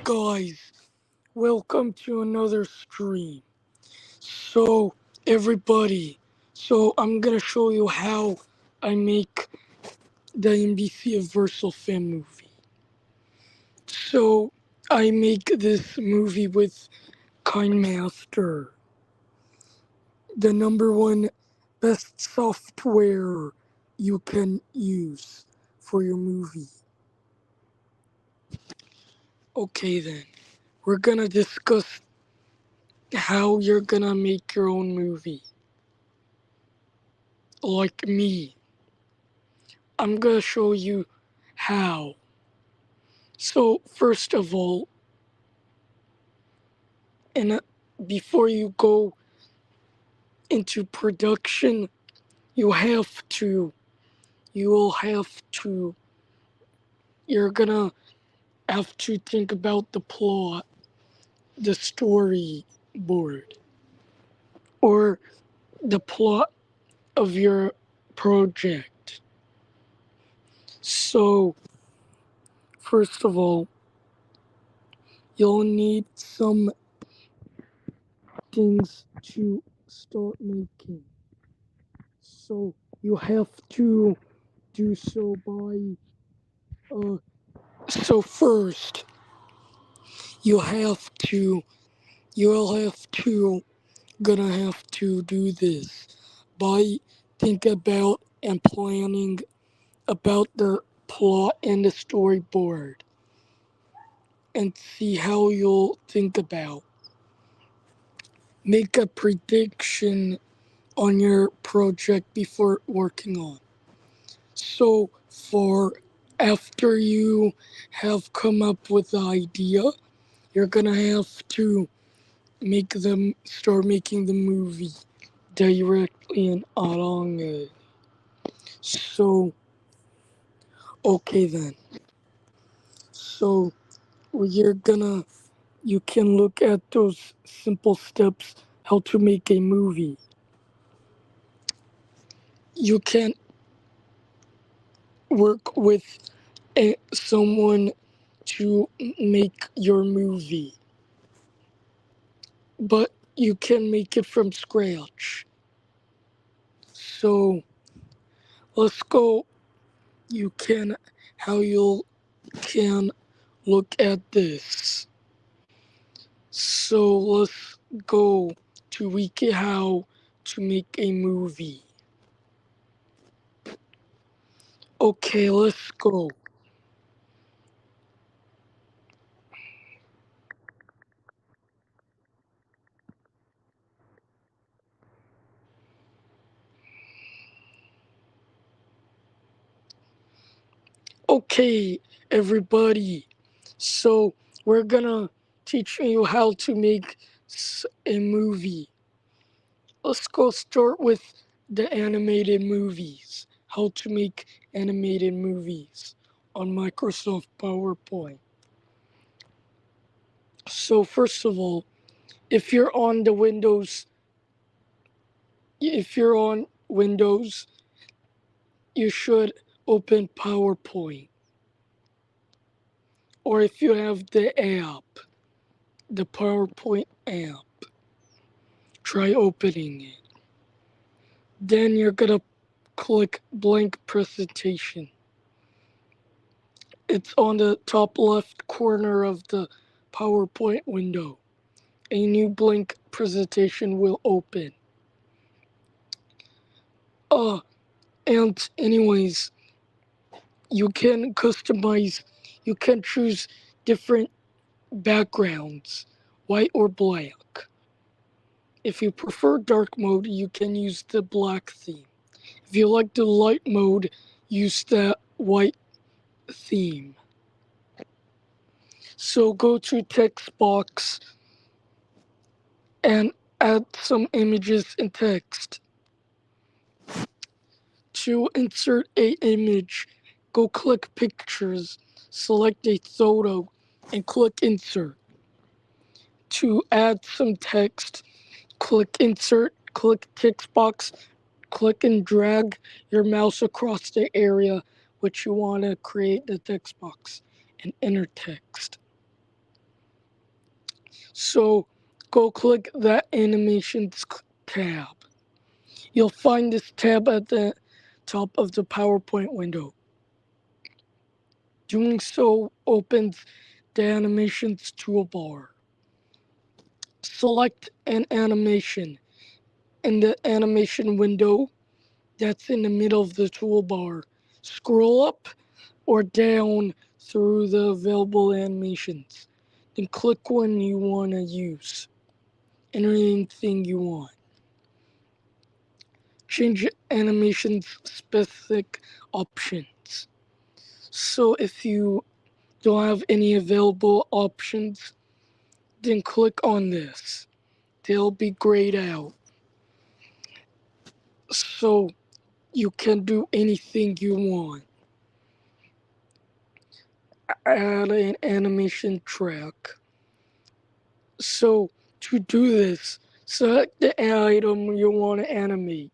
Guys, welcome to another stream. So, everybody, I'm gonna show you how I make the NBCUniversalfan movie. So, I make this movie with KineMaster, the number one best software you can use for your movie. Okay, then, we're gonna discuss how you're gonna make your own movie. Like me. I'm gonna show you how. So first of all, and before you go into production, you have to, you will have to, you're gonna have to think about the plot, the storyboard, or the plot of your project. So first of all, you'll need some things to start making. So you have to do so by so first you have to you'll have to gonna have to do this by think about and planning about the plot and the storyboard and see how you'll think about make a prediction on your project before working on. So for after you have come up with the idea, you're gonna have to start making the movie directly and along it. So okay then. So you're gonna you can look at those simple steps how to make a movie. You can work with someone to make your movie, but you can make it from scratch. So let's go. You can how you can look at this. So let's go to wiki how to make a movie. Okay, let's go. Okay, everybody. So we're gonna teach you how to make a movie. Let's go start with the animated movies. How to make animated movies on Microsoft PowerPoint. So first of all, if you're on the Windows, if you're on Windows, you should open PowerPoint. Or if you have the app, the PowerPoint app, try opening it. Then you're gonna click blank presentation. It's on the top left corner of the PowerPoint window. A new blank presentation will open. Uh, and anyways, you can customize, you can choose different backgrounds, white or black. If you prefer dark mode, you can use the black theme. If you like the light mode, use the white theme. So go to text box and add some images and text. To insert a image, go click pictures, select a photo, and click insert. To add some text, click insert, click text box, click and drag your mouse across the area which you want to create the text box and enter text. So go click that animations tab. You'll find this tab at the top of the PowerPoint window. Doing so opens the animations toolbar. Select an animation in the animation window that's in the middle of the toolbar. Scroll up or down through the available animations. Then click one you want to use. Enter anything you want. Change animation's specific options. So if you don't have any available options, then click on this. They'll be grayed out. So you can do anything you want. Add an animation track. So to do this, select the item you want to animate.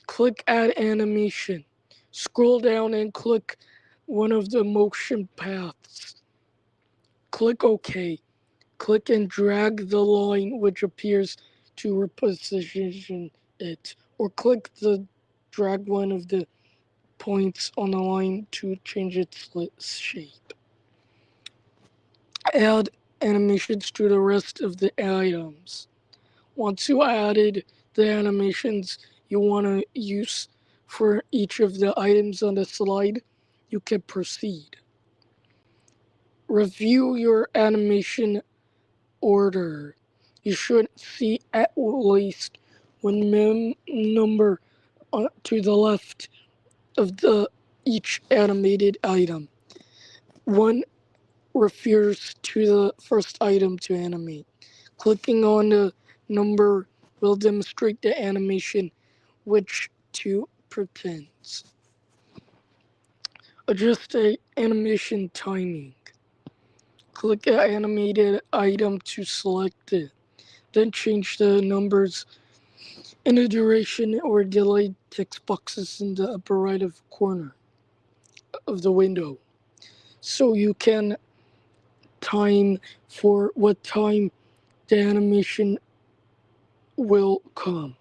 Click Add Animation. Scroll down and click one of the motion paths. Click OK. Click and drag the line which appears to reposition it, or click the drag one of the points on the line to change its shape. Add animations to the rest of the items. Once you added the animations you want to use for each of the items on the slide, you can proceed. Review your animation order. You should see at least one number to the left of each animated item. One refers to the first item to animate. Clicking on the number will demonstrate the animation which to pretends. Adjust the animation timing. Click the animated item to select it. Then change the numbers in the duration or delay text boxes in the upper right of corner of the window. So you can time for what time the animation will come.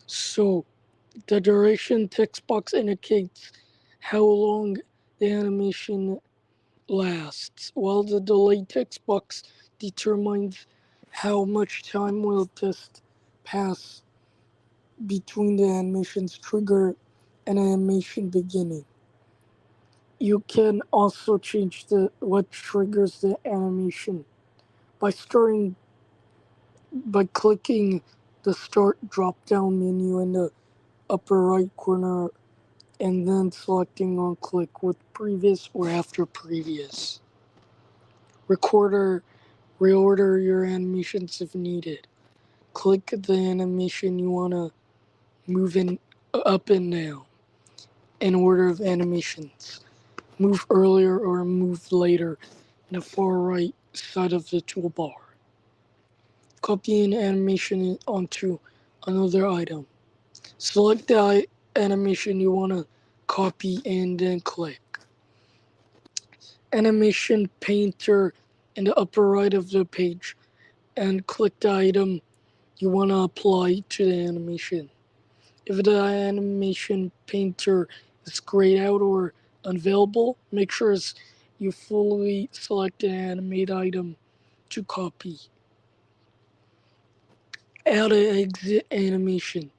So the duration text box indicates how long the animation lasts, while the delay text box determines how much time will just pass between the animation's trigger and animation beginning. You can also change what triggers the animation by clicking the Start drop-down menu in the upper right corner and then selecting on click with previous or after previous. Reorder your animations if needed. Click the animation you want to move in up and down in order of animations. Move earlier or move later in the far right side of the toolbar. Copy an animation onto another item. Select the animation you want to copy and then click. Animation Painter in the upper right of the page and click the item you want to apply to the animation. If the Animation Painter is grayed out or unavailable, make sure you fully select an animate item to copy. Add an exit animation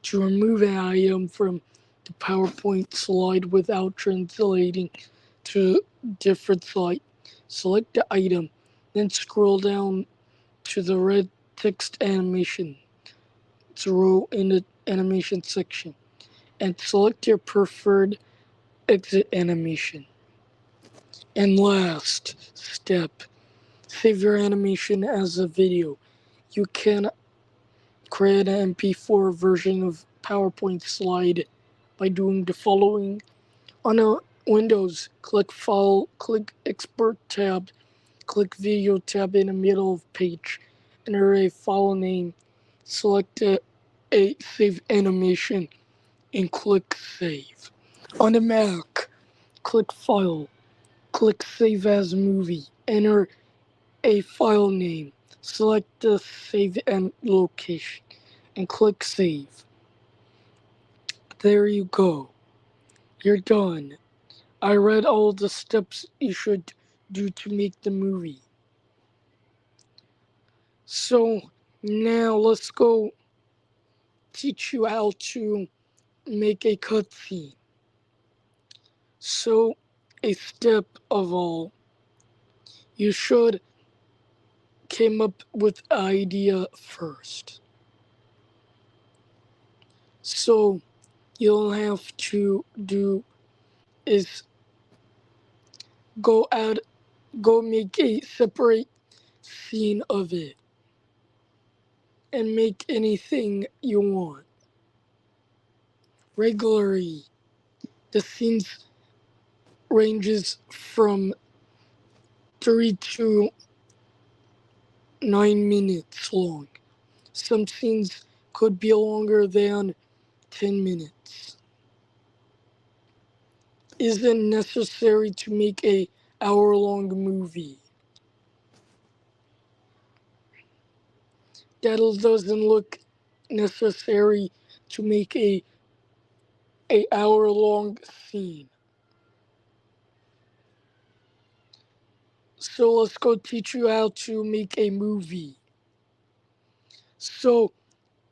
to remove an item from the PowerPoint slide without translating to a different slide. Select the item, then scroll down to the red text animation row in the animation section and select your preferred exit animation. And last step, save your animation as a video. You can create an MP4 version of PowerPoint slide by doing the following. On a Windows, click File, click Export tab, click Video tab in the middle of page, enter a file name, select a save animation, and click Save. On the Mac, click File, click Save as Movie, enter a file name, select the save and location, and click save. There you go. You're done. I read all the steps you should do to make the movie. So now let's go teach you how to make a cutscene. So a step of all, you should came up with an idea first. So you'll have to do is go out, go make a separate scene of it and make anything you want. Regularly, the scenes ranges from 3 to 9 minutes long. Some scenes could be longer than 10 minutes. Isn't necessary to make a hour-long movie. That doesn't look necessary to make a hour-long scene. So let's go teach you how to make a movie. So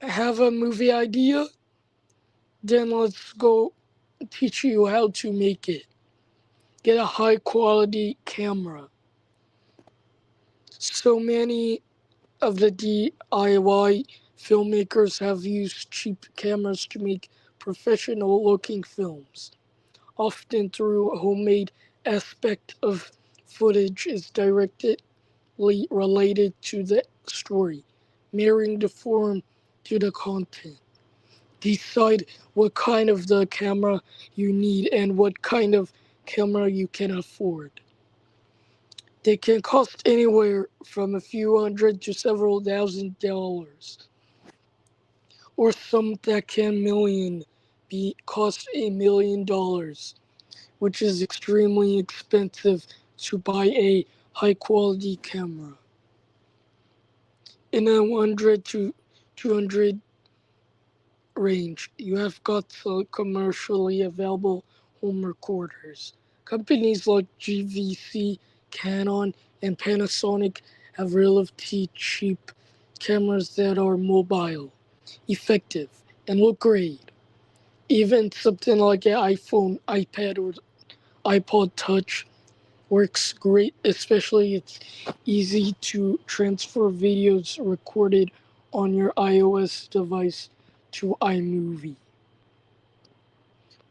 have a movie idea? Then let's go teach you how to make it. Get a high quality camera. So many of the DIY filmmakers have used cheap cameras to make professional looking films. Often through a homemade aspect of footage is directly related to the story, marrying the form to the content. Decide what kind of the camera you need and what kind of camera you can afford. They can cost anywhere from a few hundred to several $1,000s, or some that can be cost $1 million, which is extremely expensive to buy a high quality camera. In a 100 to 200 range, you have got the commercially available home recorders. Companies like GVC, Canon, and Panasonic have relatively cheap cameras that are mobile, effective, and look great. Even something like an iPhone, iPad, or iPod Touch works great, especially it's easy to transfer videos recorded on your iOS device to iMovie,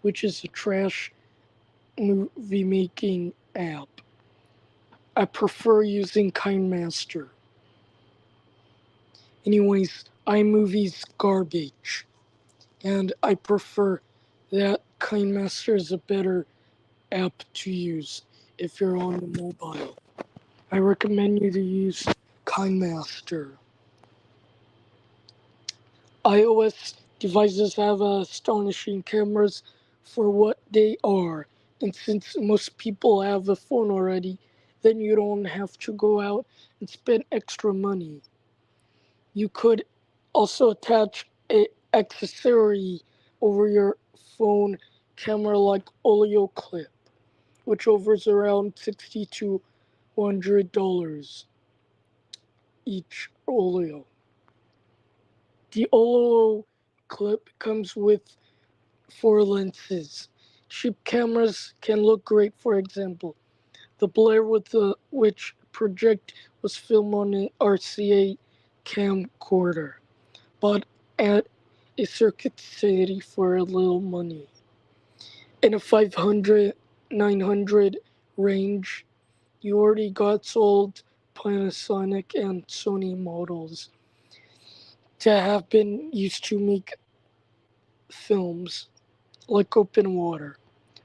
which is a trash movie making app. I prefer using KineMaster. Anyways, iMovie's garbage, and I prefer that KineMaster is a better app to use if you're on the mobile. I recommend you to use KineMaster. iOS devices have astonishing cameras for what they are, and since most people have a phone already, then you don't have to go out and spend extra money. You could also attach an accessory over your phone camera like Oleo clip, which offers around $60 to $100 each Oleo. The Oleo clip comes with 4 lenses. Cheap cameras can look great, for example. The Blair with the Witch project was filmed on an RCA camcorder, but at a Circuit City for a little money. In a 500, 900 range, you already got sold Panasonic and Sony models that have been used to make films like Open Water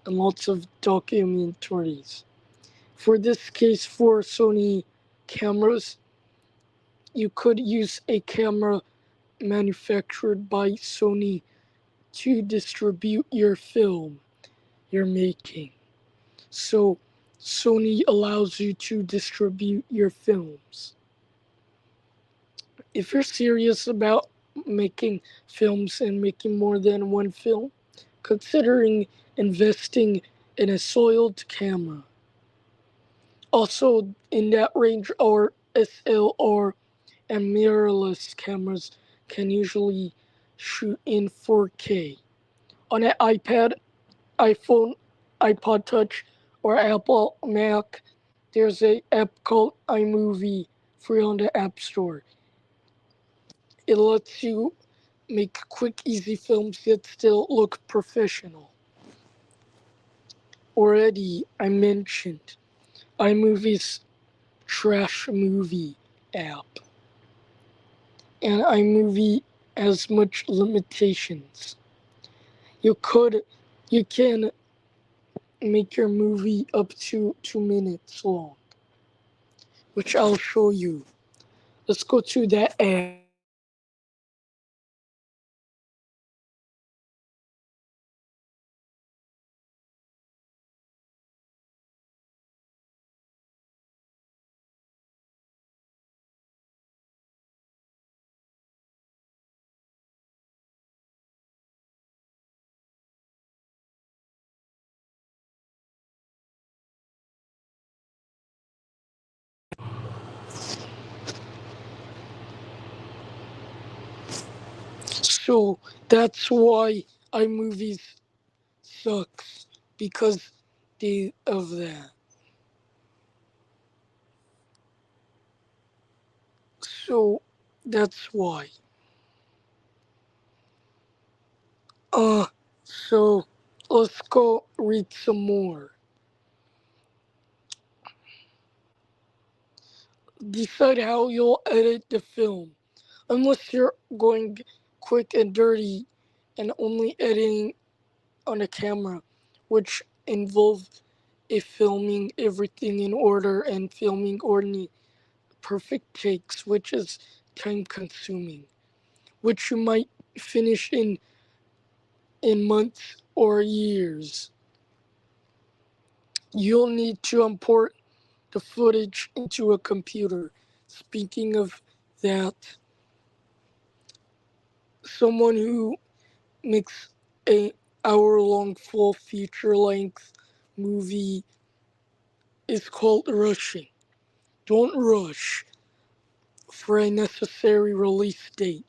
and lots of documentaries. For this case, for Sony cameras, you could use a camera manufactured by Sony to distribute your film you're making. So Sony allows you to distribute your films. If you're serious about making films and making more than one film, considering investing in a soiled camera. Also, in that range, our SLR and mirrorless cameras can usually shoot in 4K. On an iPad, iPhone, iPod Touch, or Apple Mac, there's an app called iMovie free on the App Store. It lets you make quick, easy films that still look professional. Already, I mentioned iMovie's trash movie app, and iMovie has much limitations. You could, you can make your movie up to 2 minutes long, which I'll show you. Let's go to that app. So that's why iMovies sucks, because of that. So that's why. Uh, so let's go read some more. Decide how you'll edit the film. Unless you're going quick and dirty and only editing on a camera, which involves filming everything in order and filming only perfect takes, which is time consuming, which you might finish in months or years. You'll need to import the footage into a computer. Speaking of that, someone who makes a hour-long full feature-length movie is called rushing. Don't rush for a necessary release date.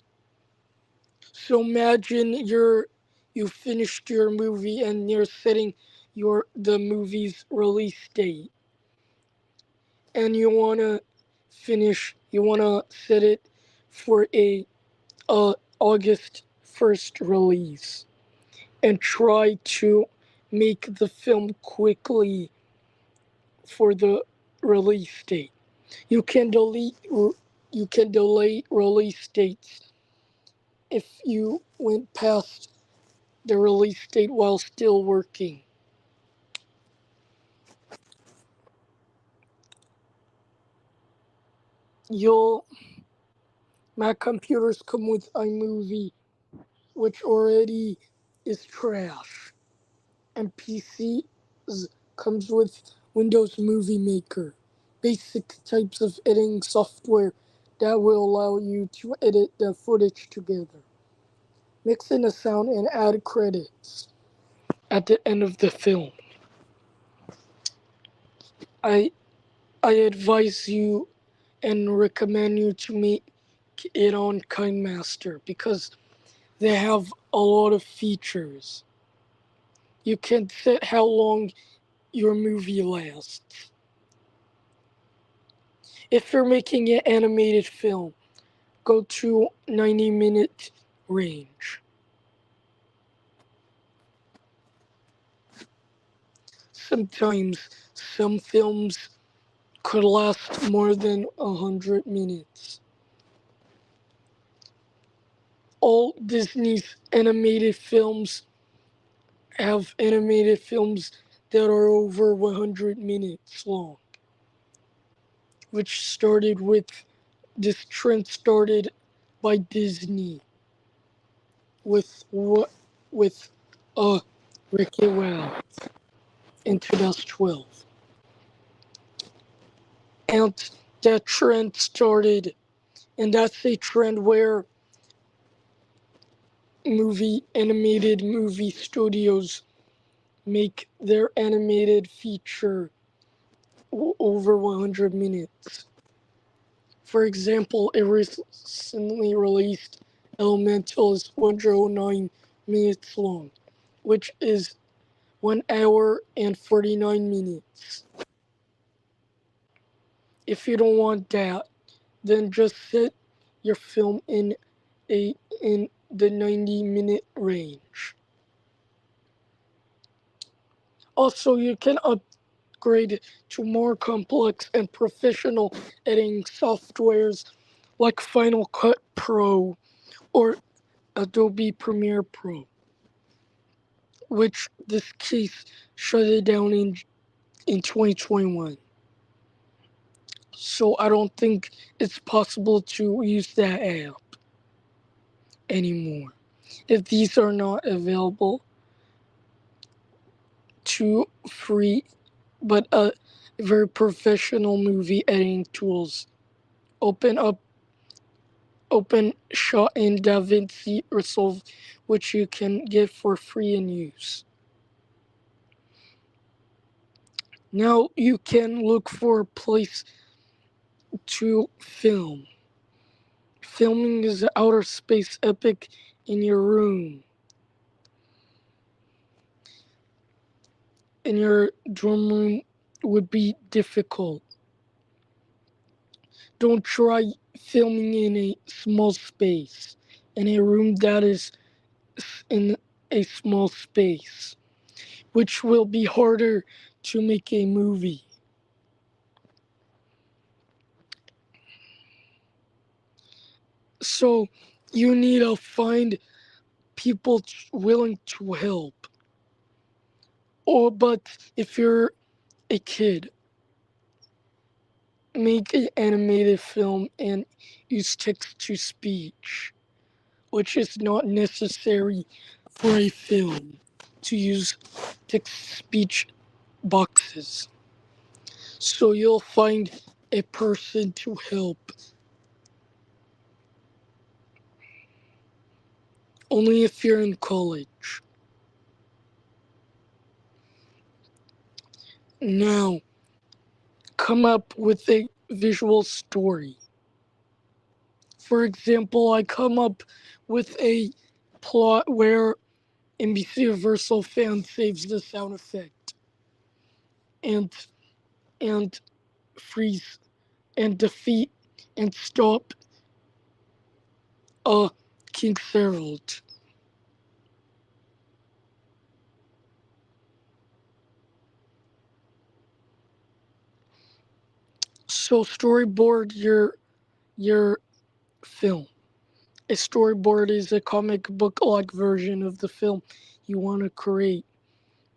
So imagine you finished your movie and you're setting the movie's release date, and you wanna set it for a August 1st release, and try to make the film quickly for the release date. You can delay release dates if you went past the release date while still working. You'll Mac computers come with iMovie, which already is trash, and PCs comes with Windows Movie Maker, basic types of editing software that will allow you to edit the footage together, mix in the sound, and add credits at the end of the film. I I advise you and recommend you to make it on KineMaster because they have a lot of features. You can set how long your movie lasts. If you're making an animated film, go to 90-minute range. Sometimes some films could last more than 100 minutes. All Disney's animated films have animated films that are over 100 minutes long, which started with this trend started by Disney with what with uh Ricky Wow in 2012. And that trend started, and that's a trend where animated movie studios make their animated feature over 100 minutes. For example, a recently released Elemental is 109 minutes long, which is 1 hour and 49 minutes. If you don't want that, then just set your film in the 90-minute range. Also, you can upgrade to more complex and professional editing softwares like Final Cut Pro or Adobe Premiere Pro, which this case shut it down in 2021. So I don't think it's possible to use that app anymore. If these are not available to free but very professional movie editing tools, open up OpenShot and DaVinci Resolve, which you can get for free and use. Now you can look for a place to film. Filming is an outer space epic in your room, in your dorm room would be difficult. Don't try filming in a small space, in a room that is in a small space, which will be harder to make a movie. So you need to find people willing to help. But if you're a kid, make an animated film and use text to speech, which is not necessary for a film to use text speech boxes. So you'll find a person to help. Only if you're in college. Now, come up with a visual story. For example, I come up with a plot where NBCUniversalfan saves the sound effect and and freeze and defeat and stop King Harold. So storyboard your film. A storyboard is a comic book-like version of the film you want to create,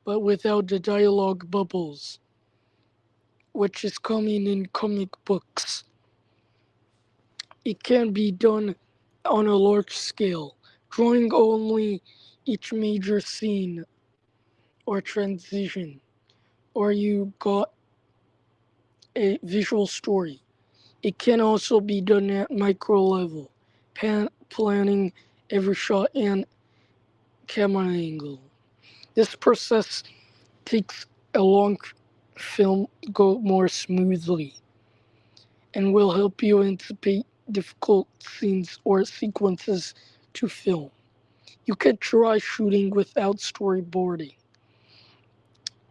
but without the dialogue bubbles, which is common in comic books. It can be done on a large scale, drawing only each major scene or transition, or you got a visual story. It can also be done at micro level, planning every shot and camera angle. This process takes a long film go more smoothly and will help you anticipate difficult scenes or sequences to film. You can try shooting without storyboarding,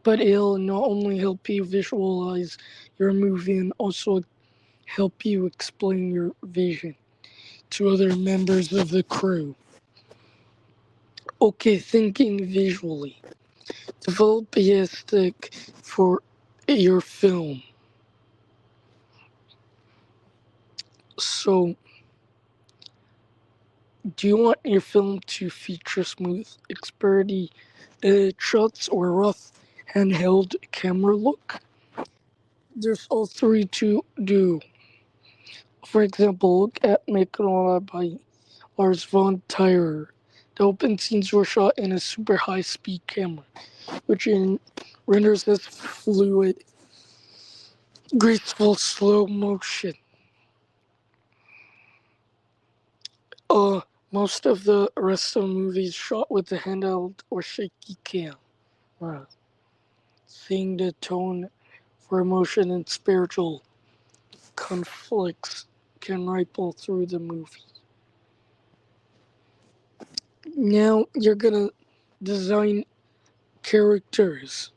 but it'll not only help you visualize your movie and also help you explain your vision to other members of the crew. Okay, thinking visually. Develop a aesthetic for your film. So, do you want your film to feature smooth, expertly shots or rough handheld camera look? There's all three to do. For example, look at Makerona by Lars von Trier. The open scenes were shot in a super high-speed camera, which renders as fluid graceful slow motion. Most of the rest of the movie is shot with a handheld or shaky camera. Seeing the tone for emotion and spiritual conflicts can ripple through the movie. Now you're gonna design characters.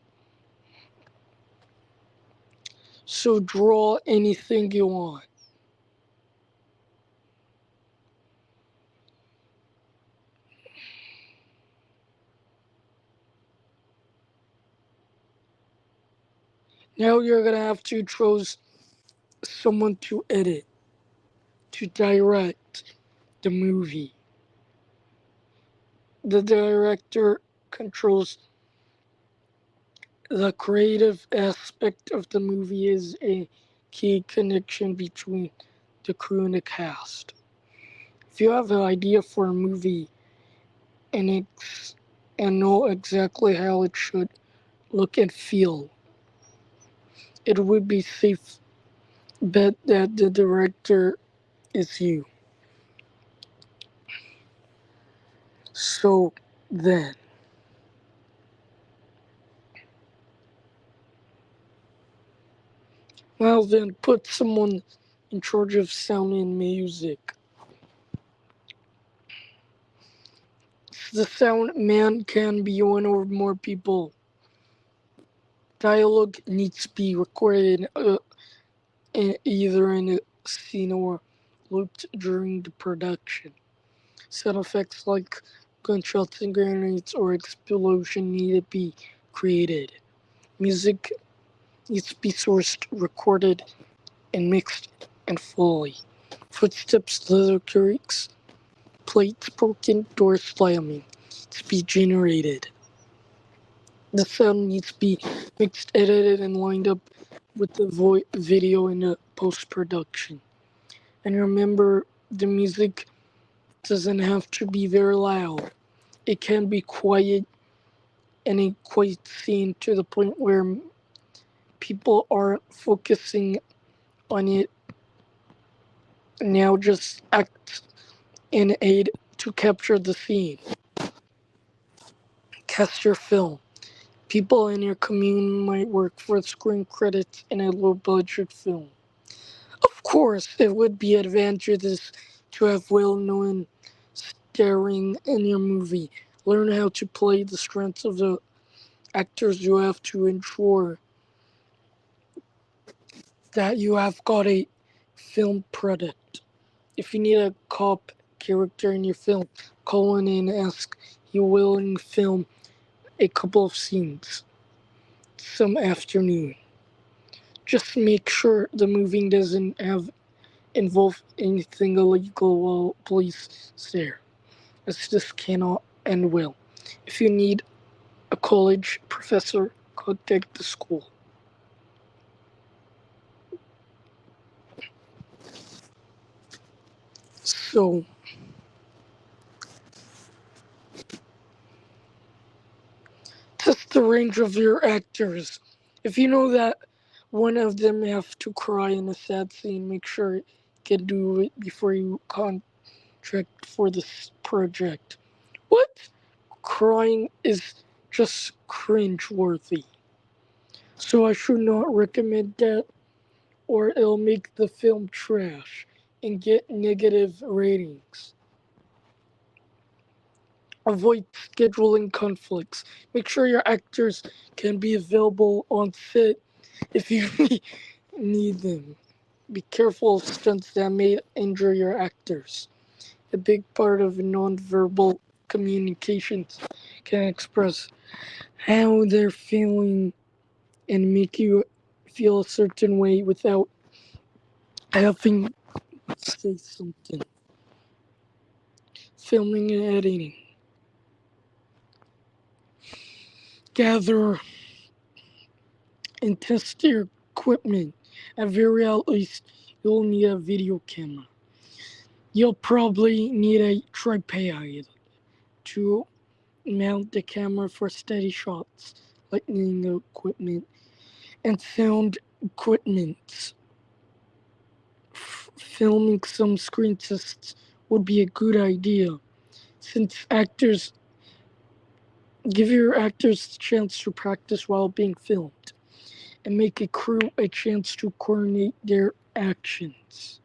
So draw anything you want. Now you're gonna have to choose someone to edit, to direct the movie. The director controls the creative aspect of the movie is a key connection between the crew and the cast. If you have an idea for a movie and know exactly how it should look and feel, it would be safe bet that the director is you. So then, well then, put someone in charge of sound and music. The sound man can be one or more people. Dialogue needs to be recorded either in a scene or looped during the production. Sound effects like gunshots and grenades or explosion need to be created. Music needs to be sourced, recorded, and mixed and fully. Footsteps, lyrics, plates broken, doors slamming to be generated. The sound needs to be mixed, edited, and lined up with the video in the post-production. And remember, the music doesn't have to be very loud. It can be quiet and a quiet scene to the point where people aren't focusing on it. Now just act and aid to capture the scene. Cast your film. People in your community might work for screen credits in a low-budget film. Of course, it would be advantageous to have well-known starring in your movie. Learn how to play the strengths of the actors. You have to ensure that you have got a film product. If you need a cop character in your film, call in and ask you willing to film a couple of scenes some afternoon. Just make sure the movie doesn't have involve anything illegal while police stare, as this cannot end well. If you need a college professor, contact the school. So, test the range of your actors. If you know that one of them have to cry in a sad scene, make sure you can do it before you contract for this project. What? Crying is just cringe-worthy. So I should not recommend that, or it'll make the film trash and get negative ratings. Avoid scheduling conflicts. Make sure your actors can be available on set if you need them. Be careful of stunts that may injure your actors. A big part of nonverbal communications can express how they're feeling and make you feel a certain way without having to say something. Filming and editing. Gather and test your equipment. At very least, you'll need a video camera. You'll probably need a tripod to mount the camera for steady shots, lighting equipment, and sound equipment. Filming some screen tests would be a good idea, since actors give your actors a chance to practice while being filmed, and make a crew a chance to coordinate their actions.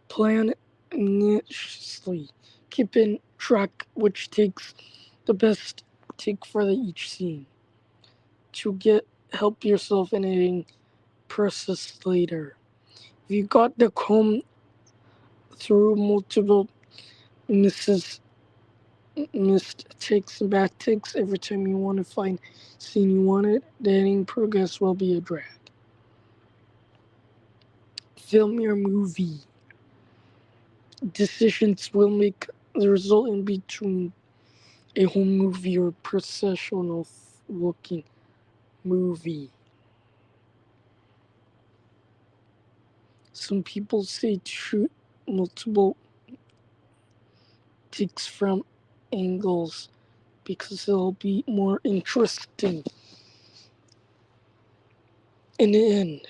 Plan initially, keeping track which takes the best take for each scene to get help yourself in editing process later. If you got the comb through multiple misses, missed takes and back takes every time you want to find scene you wanted, the editing progress will be a drag. Film your movie. Decisions will make the result in between a home movie or professional looking movie. Some people say to shoot multiple takes from angles because it'll be more interesting. In the end,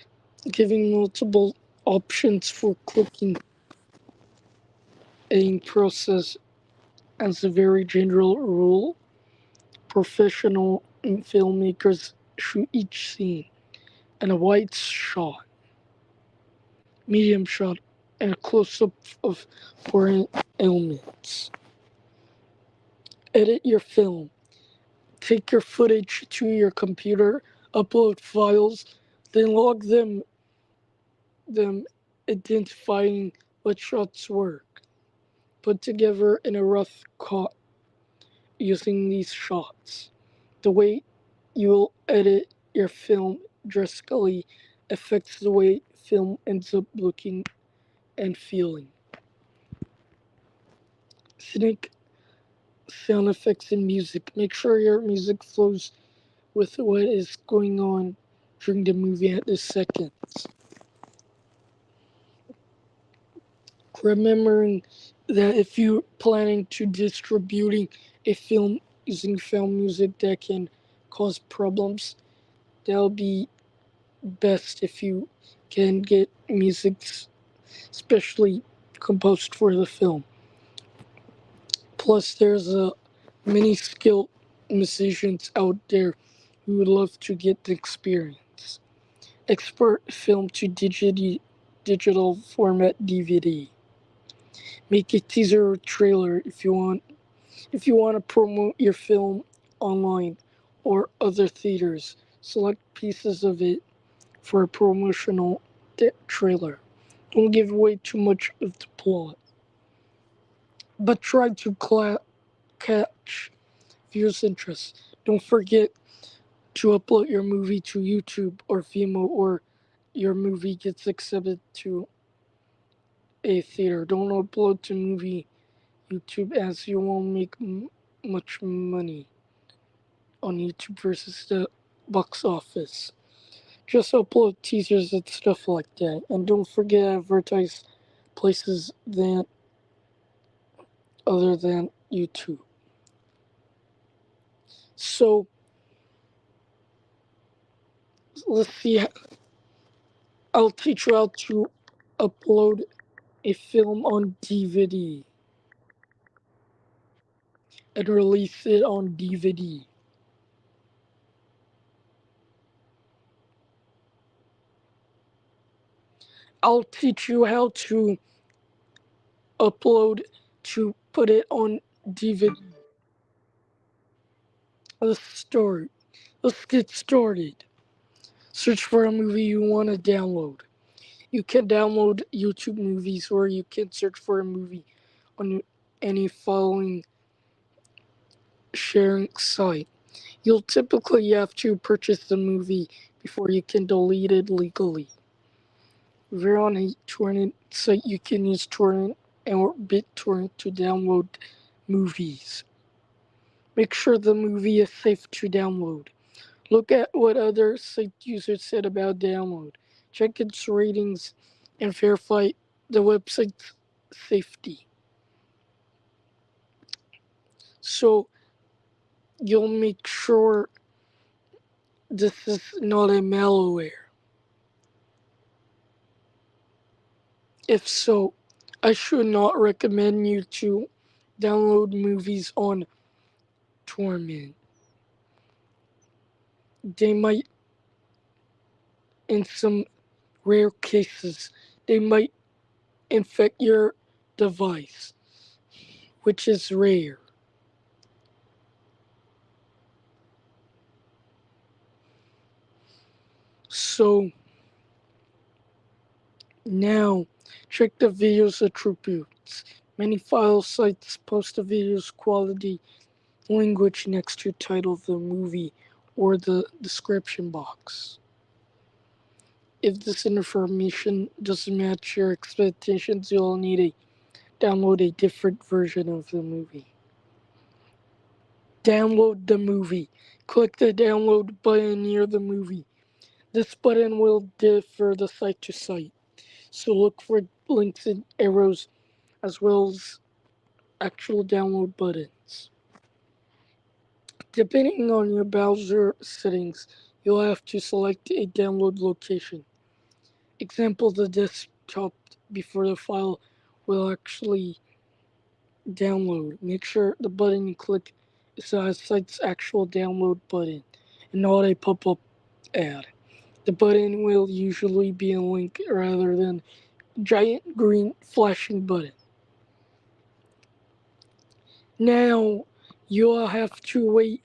giving multiple options for clicking a process as a very general rule, professional filmmakers shoot each scene in a wide shot, medium shot, and a close-up of foreign elements. Edit your film. Take your footage to your computer, upload files, then log them identifying what shots work. Put together in a rough cut using these shots. The way you will edit your film drastically affects the way film ends up looking and feeling. Sync sound effects and music. Make sure your music flows with what is going on during the movie at this second. Remembering that if you're planning to distributing a film using film music that can cause problems, that'll be best if you can get music specially composed for the film. Plus, there's many skilled musicians out there who would love to get the experience. Export film to digital format DVD. Make a teaser or trailer if you want. If you want to promote your film online or other theaters, select pieces of it for a promotional trailer. Don't give away too much of the plot, but try to catch viewers' interest. Don't forget to upload your movie to YouTube or Vimeo, or your movie gets accepted to a theater. Don't upload to movie YouTube, as you won't make much money on YouTube versus the box office. Just upload teasers and stuff like that. And don't forget to advertise places that other than YouTube. So let's see. I'll teach you how to upload a film on DVD and release it on DVD. I'll teach you how to upload to put it on DVD. Let's get started. Search for a movie you want to download. You can download YouTube movies, or you can search for a movie on any following sharing site. You'll typically have to purchase the movie before you can delete it legally. If you're on a torrent site, you can use torrent or BitTorrent to download movies. Make sure the movie is safe to download. Look at what other site users said about download. Check its ratings and verify the website's safety. So you'll make sure this is not a malware? If so, I should not recommend you to download movies on Torment. They might, in some rare cases, they might infect your device, which is rare. So now, check the video's attributes. Many file sites post the video's quality language next to the title of the movie or the description box. If this information doesn't match your expectations, you'll need to download a different version of the movie. Download the movie. Click the download button near the movie. This button will differ the site to site, so look for links and arrows as well as actual download buttons. Depending on your browser settings, you'll have to select a download location. Example, the desktop before the file will actually download. Make sure the button you click is the site's actual download button and not a pop-up ad. The button will usually be a link rather than a giant green flashing button. Now, you'll have to wait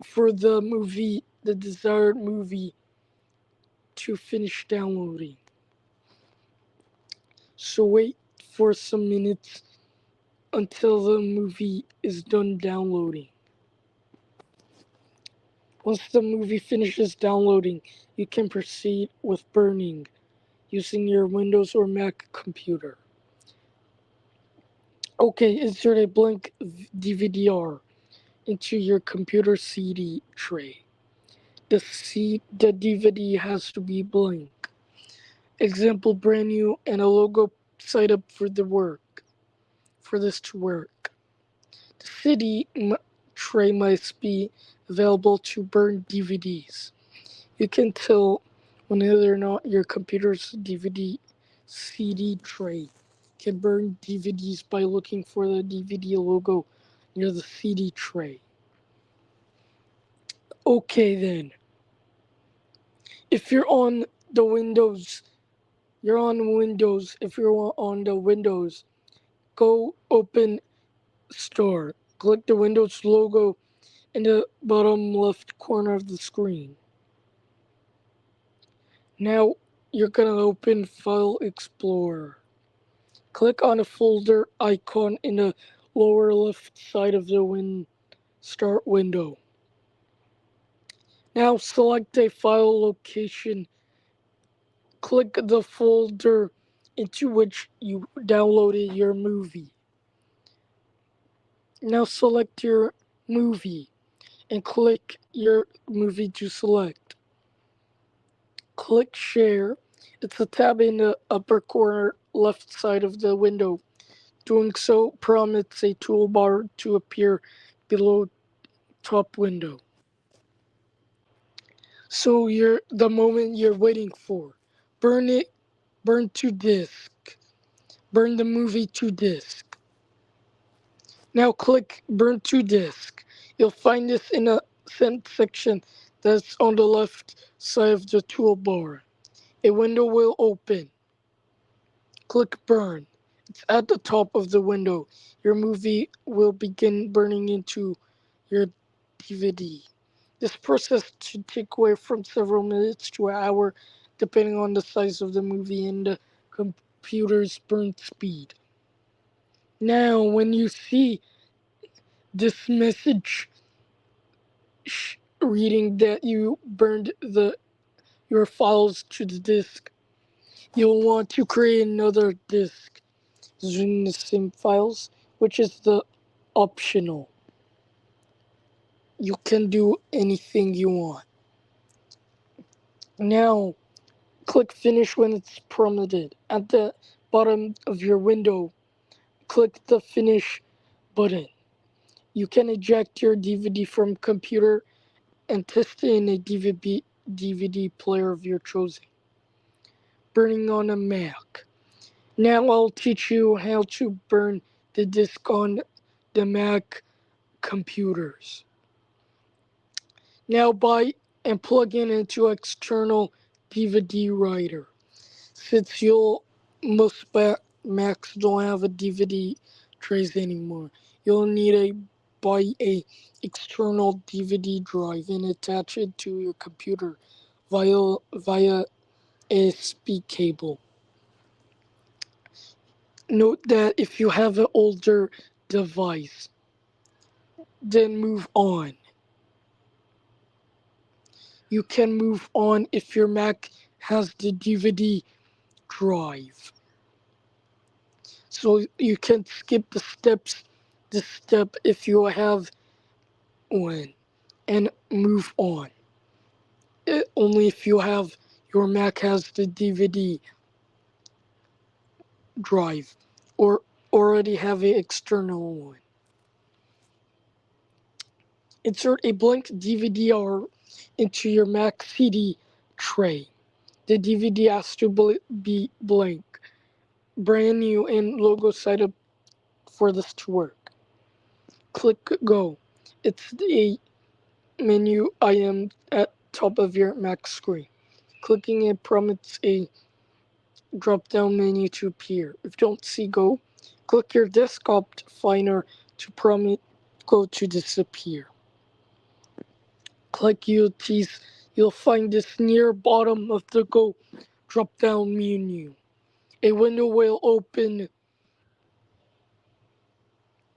for the desired movie, to finish downloading. So wait for some minutes until the movie is done downloading. Once the movie finishes downloading, you can proceed with burning using your Windows or Mac computer. Okay, insert a blank DVD-R into your computer CD tray. The DVD has to be blank. Example, brand new and a logo set up for this to work. The tray must be available to burn DVDs. You can tell whether or not your computer's DVD CD tray can burn DVDs by looking for the DVD logo near the CD tray. Okay then. If you're on the Windows, you're on Windows. If you're on the Windows, go open Store. Click the Windows logo in the bottom left corner of the screen. Now you're gonna open File Explorer. Click on the folder icon in the lower left side of the Start window. Now select a file location. Click the folder into which you downloaded your movie. Now select your movie and click your movie to select. Click Share. It's a tab in the upper corner left side of the window. Doing so prompts a toolbar to appear below top window. So the moment you're waiting for. Burn it, burn to disk. Burn the movie to disk. Now click Burn to disk. You'll find this in a sent section that's on the left side of the toolbar. A window will open. Click Burn. It's at the top of the window. Your movie will begin burning into your DVD. This process should take away from several minutes to an hour, depending on the size of the movie and the computer's burn speed. Now, when you see this message reading that you burned your files to the disk, you'll want to create another disk using the same files, which is the optional. You can do anything you want. Now, click Finish when it's prompted. At the bottom of your window, click the Finish button. You can eject your DVD from computer and test it in a DVD player of your choosing. Burning on a Mac. Now I'll teach you how to burn the disk on the Mac computers. Now buy and plug in into external DVD writer. Since most Macs don't have a DVD trays anymore, you'll need a buy a external DVD drive and attach it to your computer via USB cable. Note that if you have an older device, then move on. You can move on if your Mac has the DVD drive. So you can skip this step if you have one, and move on. Only if your Mac has the DVD drive or already have an external one. Insert a blank DVD-R into your Mac CD tray. The DVD has to be blank, brand new, and logo set up for this to work. Click Go. It's a menu item at top of your Mac screen. Clicking it prompts a drop-down menu to appear. If you don't see Go, click your desktop finder to prompt Go to disappear. Click UTs. You'll find this near bottom of the Go drop-down menu. A window will open.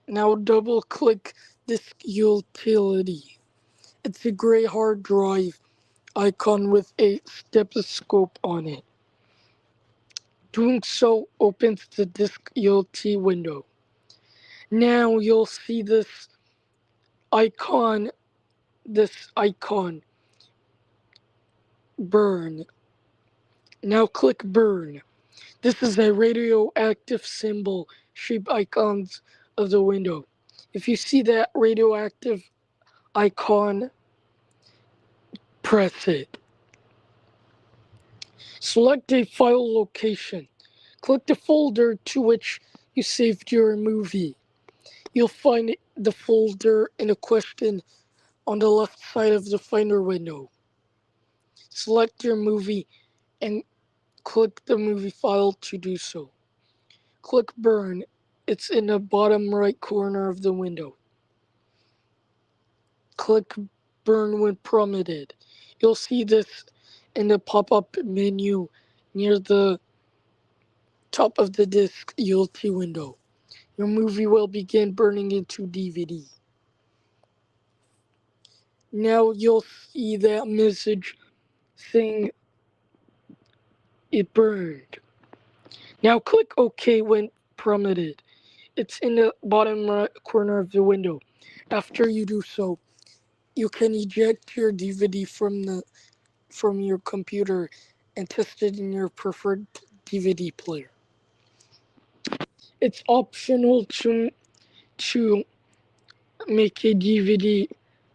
Now double-click Disk Utility. It's a gray hard drive icon with a stethoscope on it. Doing so opens the Disk Utility window. Now you'll see icon, this icon, burn. Now click burn. This is a radioactive symbol shape icons of the window. If you see that radioactive icon, press it. Select a file location. Click the folder to which you saved your movie. You'll find the folder in a question on the left side of the Finder window. Select your movie and click the movie file to do so. Click Burn. It's in the bottom right corner of the window. Click Burn when prompted. You'll see this in the pop-up menu near the top of the disk Utility window. Your movie will begin burning into DVD. Now you'll see that message saying it burned. Now click OK when prompted. It's in the bottom right corner of the window. After you do so, you can eject your DVD from your computer and test it in your preferred DVD player. It's optional to make a DVD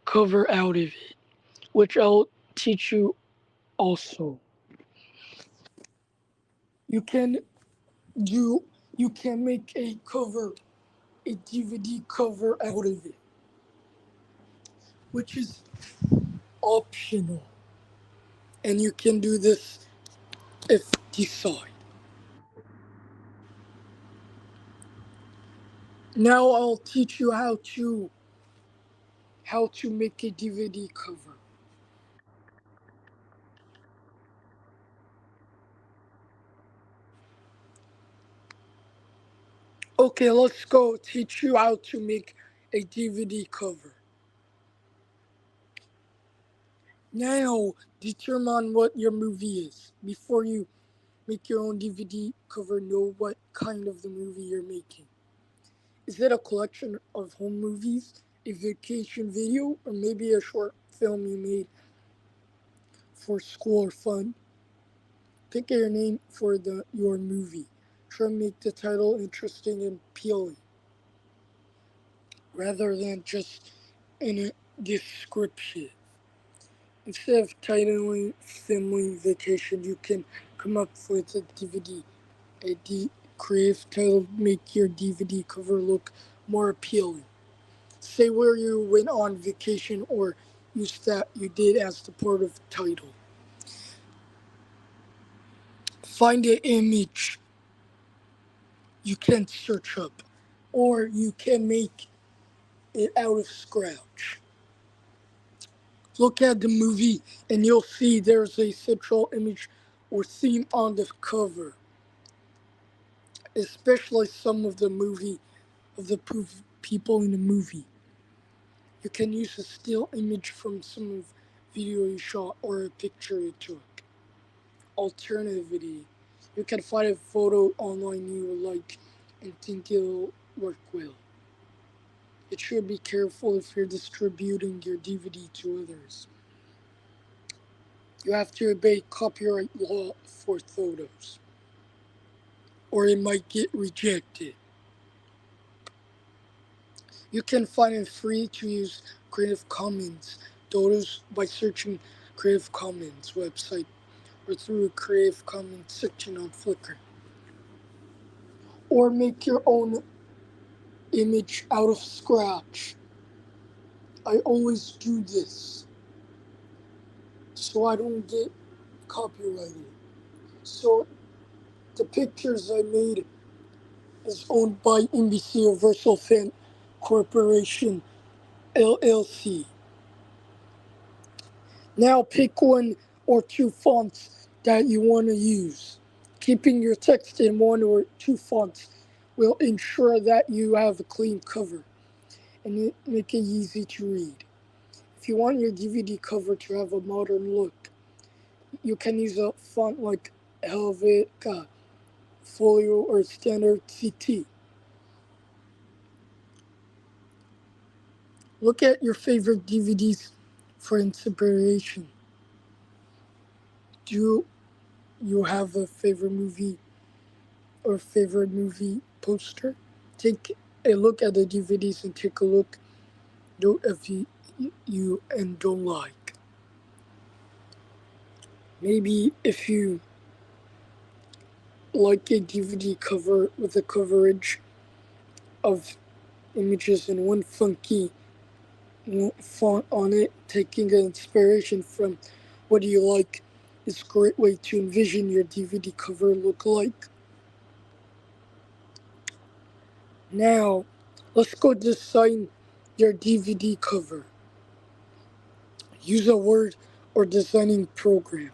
cover out of it, which I'll teach you also. You can do you can make a DVD cover out of it, which is optional. And you can do this if decide. Now I'll teach you how to make a DVD cover. Okay, let's go teach you how to make a DVD cover. Now, determine what your movie is. Before you make your own DVD cover, know what kind of the movie you're making. Is it a collection of home movies, a vacation video, or maybe a short film you made for school or fun? Pick your name for your movie. Try to make the title interesting and appealing, rather than just in a description. Instead of titling family vacation, you can come up with a DVD. Creative title make your DVD cover look more appealing. Say where you went on vacation or use that you did as the part of the title. Find an image you can search up, or you can make it out of scratch. Look at the movie and you'll see there's a central image or theme on the cover, especially some of the movie of the people in the movie. You can use a still image from some of video you shot or a picture you took. Alternatively, you can find a photo online you like and think it'll work well. It should be careful if you're distributing your DVD to others. You have to obey copyright law for photos, or it might get rejected. You can find a free to use Creative Commons photos by searching Creative Commons website or through a Creative Commons section on Flickr. Or make your own image out of scratch. I always do this so I don't get copyrighted. So the pictures I made is owned by NBCUniversalfan Corporation LLC. Now pick one or two fonts that you want to use. Keeping your text in one or two fonts will ensure that you have a clean cover and make it easy to read. If you want your DVD cover to have a modern look, you can use a font like Helvetica, Folio, or Standard CT. Look at your favorite DVDs for inspiration. Do you have a favorite movie or favorite movie poster? Take a look at the DVDs and take a look if you and don't like. Maybe if you like a DVD cover with a coverage of images in one funky font on it, taking an inspiration from what you like is a great way to envision your DVD cover look like. Now, let's go design your DVD cover. Use a Word or designing program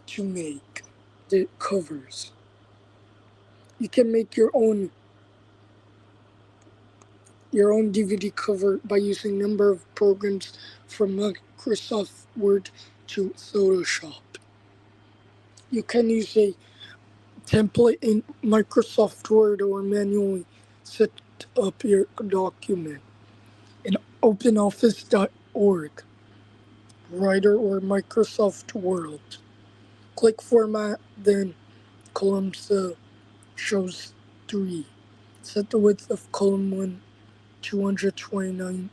to make the covers. You can make your own DVD cover by using a number of programs from Microsoft Word to Photoshop. You can use a template in Microsoft Word or manually set up your document in OpenOffice.org, Writer, or Microsoft Word. Click Format, then column shows 3. Set the width of column 1 229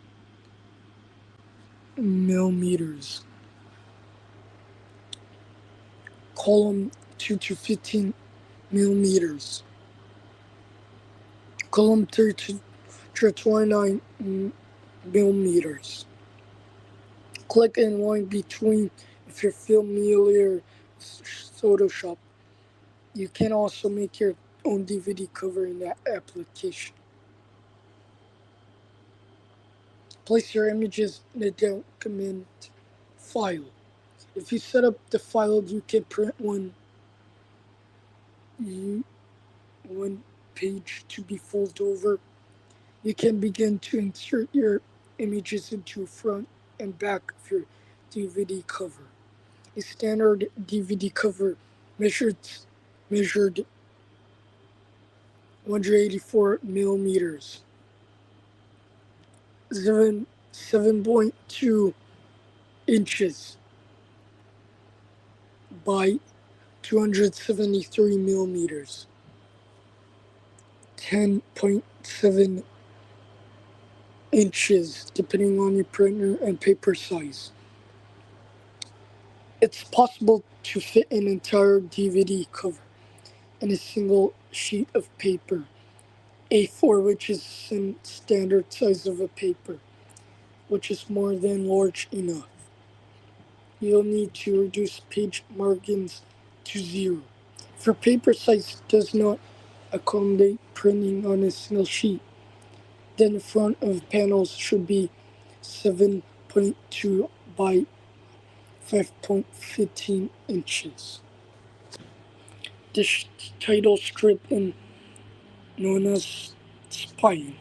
millimeters. Column 2 to 15 millimeters. Column 3 to 29 millimeters. Click in line between if you're familiar with Photoshop. You can also make your own DVD cover in that application. Place your images in a document file. If you set up the file, you can print one page to be folded over. You can begin to insert your images into front and back of your DVD cover. A standard DVD cover measured 184 millimeters, 7.2 inches by 273 millimeters, 10.7 inches depending on your printer and paper size. It's possible to fit an entire DVD cover in a single sheet of paper, A4, which is the standard size of a paper, which is more than large enough. You'll need to reduce page margins to 0. If your paper size does not accommodate printing on a single sheet, then the front of panels should be 7.2 by 5.15 inches. This title strip, known as spine,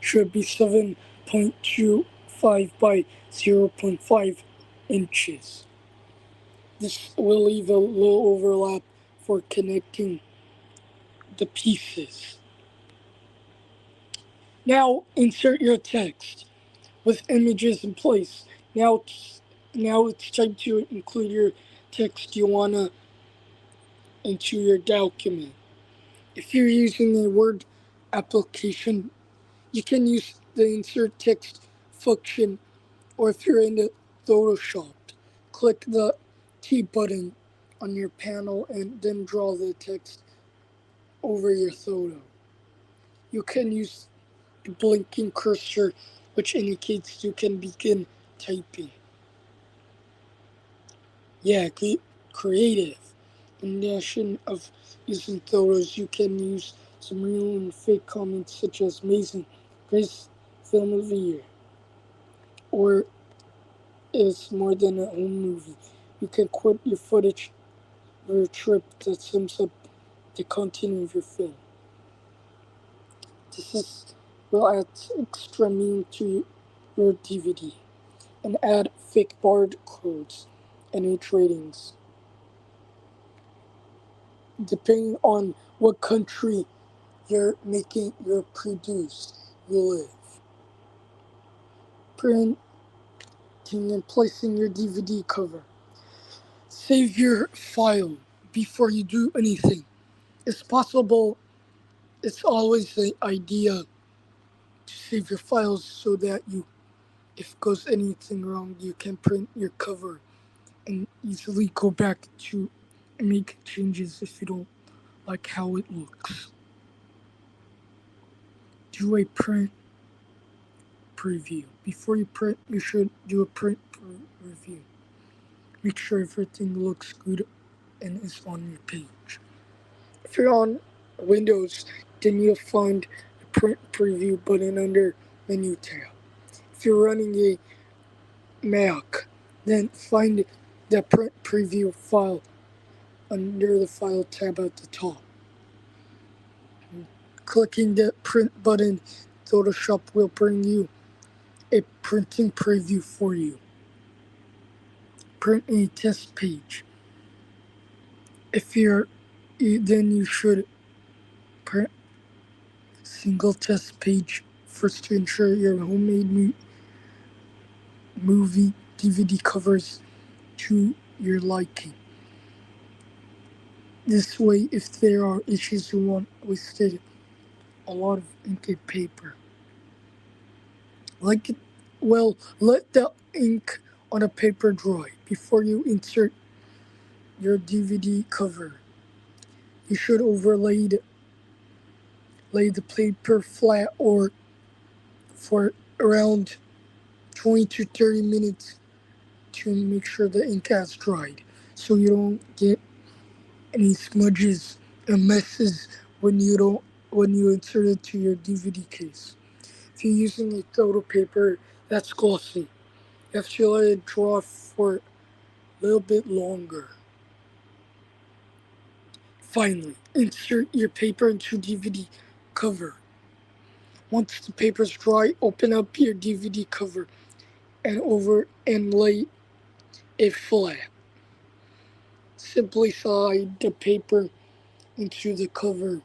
should be 7.25 by 0.5 inches. This will leave a little overlap for connecting the pieces. Now insert your text with images in place. Now it's time to include your text you wanna into your document. If you're using a Word application, you can use the insert text function, or if you're in the Photoshop, click the T button on your panel and then draw the text over your photo. You can use the blinking cursor, which indicates you can begin typing. Yeah, get creative. In addition of using photos, you can use some real and fake comments such as amazing, greatest film of the year, or it's more than a home movie. You can quote your footage of your trip that sums up the content of your film. Will add extra meaning to your DVD and add fake barcodes and age ratings. Depending on what country you're produced, you live. Printing and placing your DVD cover. Save your file before you do anything. It's possible, it's always an idea to save your files so that if goes anything wrong, you can print your cover and easily go back to make changes if you don't like how it looks. Do a print preview. Before you print, you should do a print review. Make sure everything looks good and is on your page. If you're on Windows, then you'll find the print preview button under menu tab. If you're running a Mac, then find the print preview file under the file tab at the top. Clicking the print button, Photoshop will bring you a printing preview for you. Print a test page. Then you should print single test page first to ensure your homemade movie DVD covers to your liking. This way, if there are issues, you won't waste a lot of ink and paper. Let the ink on a paper dry before you insert your DVD cover. You should lay the paper flat or for around 20 to 30 minutes to make sure the ink has dried, so you don't get any smudges and messes when you insert it to your DVD case. If you're using a photo paper that's glossy, you have to let it dry for a little bit longer. Finally, insert your paper into DVD cover. Once the paper is dry, open up your DVD cover and lay it flat. Simply slide the paper into the cover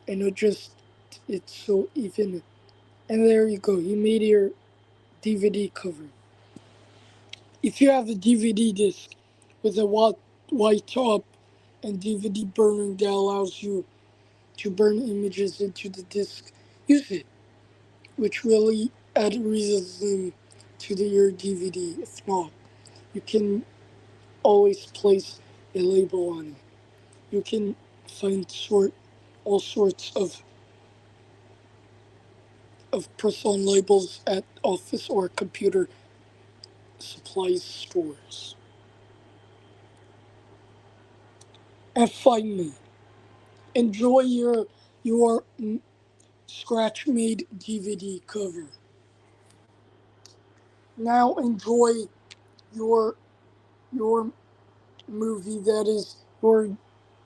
and adjust it so even. And there you go, you made your DVD cover. If you have a DVD disc with a white top and DVD burner that allows you to burn images into the disc, use it, which really add realism to your DVD. If not, you can always place a label on it. You can find all sorts of press-on labels at office or computer supplies stores. And finally, enjoy your scratch-made DVD cover. Now enjoy your your movie that is your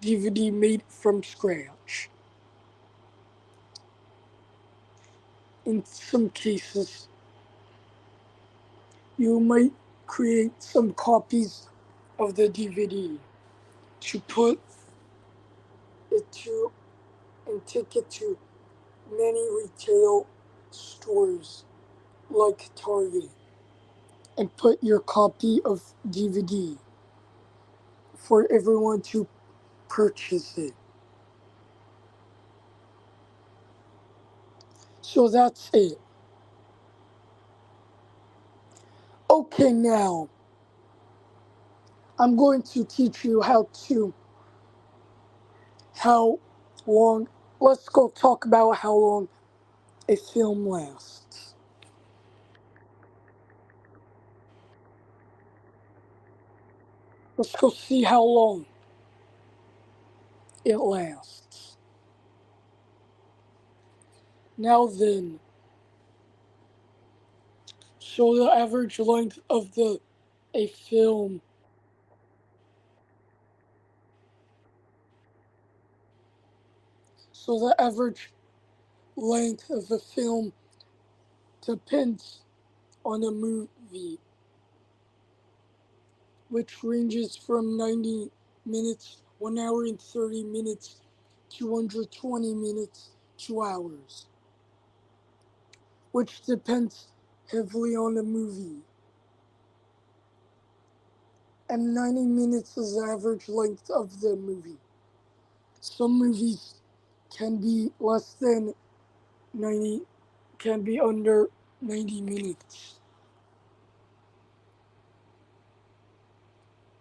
DVD made from scratch. In some cases, you might create some copies of the DVD to put it to and take it to many retail stores like Target and put your copy of DVD for everyone to purchase it. So that's it. Okay, now I'm going to teach you how long, let's go talk about how long a film lasts. Let's go see how long it lasts. Now then, so the average length of a film, so the average length of a film depends on the movie, which ranges from 90 minutes, 1 hour and 30 minutes, 220 minutes, 2 hours, which depends heavily on the movie. And 90 minutes is the average length of the movie. Some movies can be less than 90, can be under 90 minutes.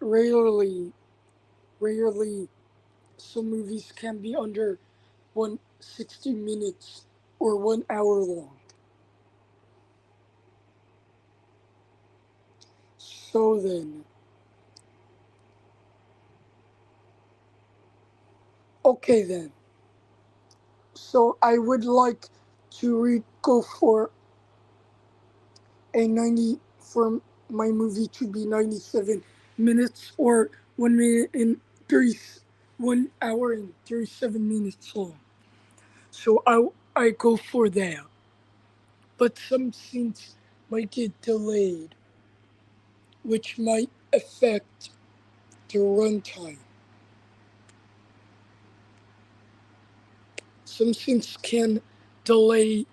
Rarely, some movies can be under 160 minutes or 1 hour long. So then, okay then. So I would like to go for a 90 for my movie to be 97 minutes or 1 hour and 37 minutes long. So I go for that. But some scenes might get delayed, which might affect the runtime. Some scenes can delay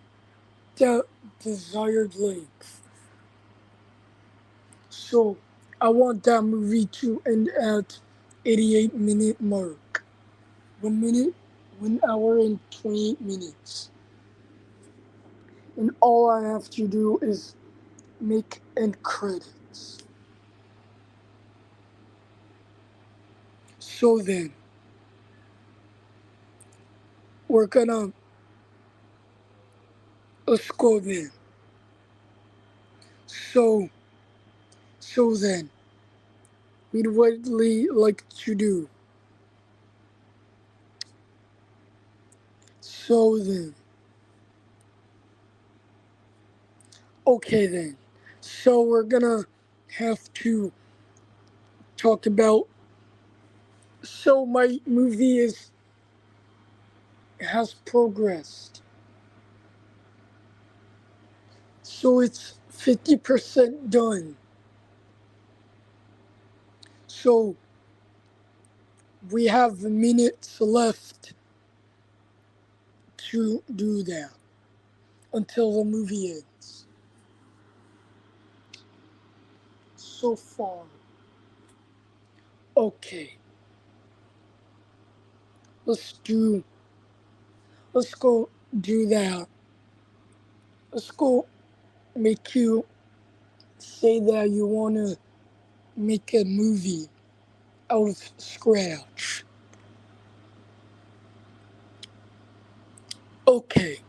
the desired length. So I want that movie to end at 88-minute mark. 1 hour and 28 minutes. And all I have to do is make end credits. So then, we're gonna, let's go then. So, so then, we'd really like to do. So then, okay then. So we're gonna have to talk about, so my movie has progressed. So it's 50% done. So we have minutes left to do that until the movie ends. So far. Okay. Let's go do that. Let's go make you say that you wanna make a movie. out of scratch. Okay,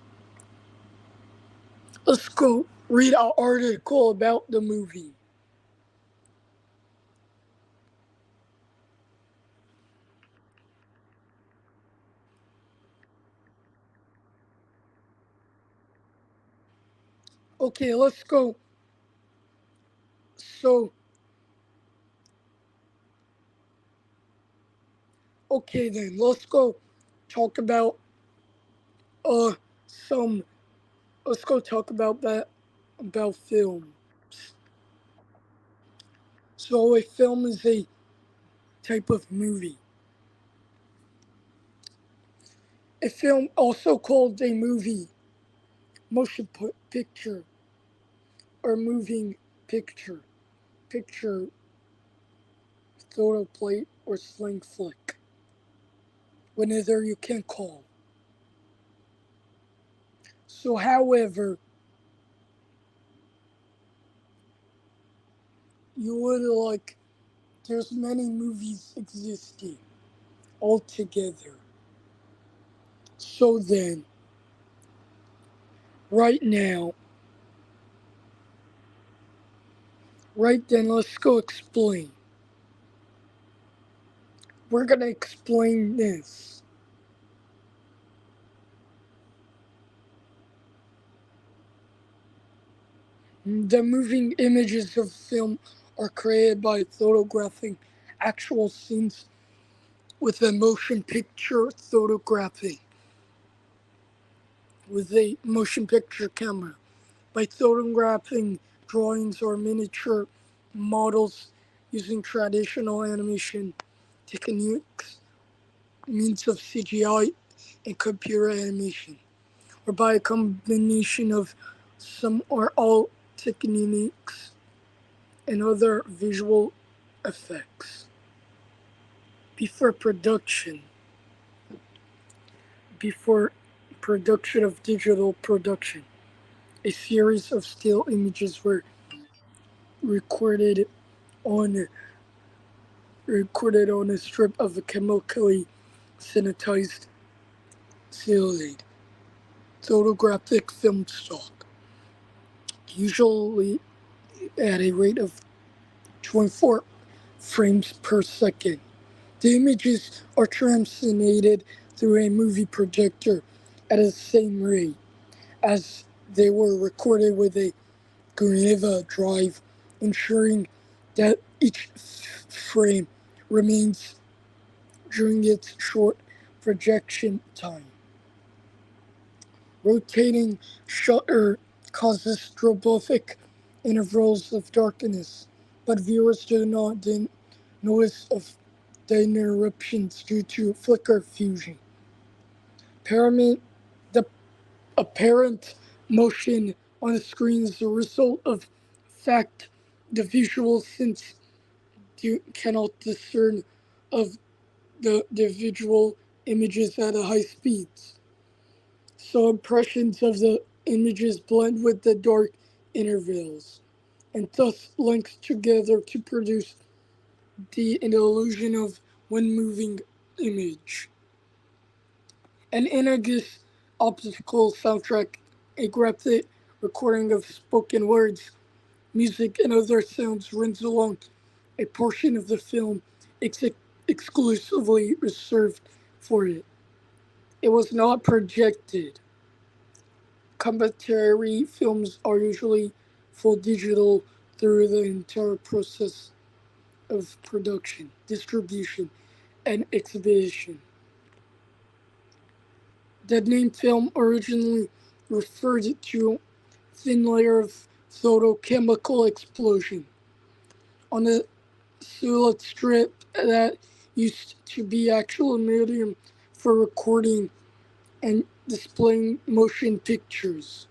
let's go read our article about the movie. Okay, let's go. So, okay then, let's go talk about uh some. Let's go talk about that about film. So, a film is a type of movie. A film, also called a movie, motion picture, or moving picture, picture, photoplay, or sling flick. Whenever you can call. So, however, you would like, there's many movies existing altogether. So then, right now, right then, let's go explain. We're gonna explain this. The moving images of film are created by photographing actual scenes with a motion picture photographing with a motion picture camera. By photographing drawings or miniature models using traditional animation techniques, means of CGI and computer animation, or by a combination of some or all techniques and other visual effects. Before production, before production of digital production, a series of still images were recorded on a strip of a chemically sanitized celluloid photographic film stock, usually at a rate of 24 frames per second. The images are translated through a movie projector at the same rate as they were recorded with a Graneva drive, ensuring that each frame remains during its short projection time. Rotating shutter causes stroboscopic intervals of darkness, but viewers do not notice of the interruptions due to flicker fusion. The apparent motion on the screen is the result of fact the visual sense cannot discern of the individual images at a high speeds. So impressions of the images blend with the dark intervals and thus links together to produce the illusion of one moving image. An analogous optical soundtrack, a graphic recording of spoken words, music, and other sounds runs along a portion of the film ex- exclusively reserved for it. It was not projected. Commentary films are usually full digital through the entire process of production, distribution, and exhibition. The name film originally referred to thin layer of photochemical explosion on a solid strip that used to be actual medium for recording and displaying motion pictures.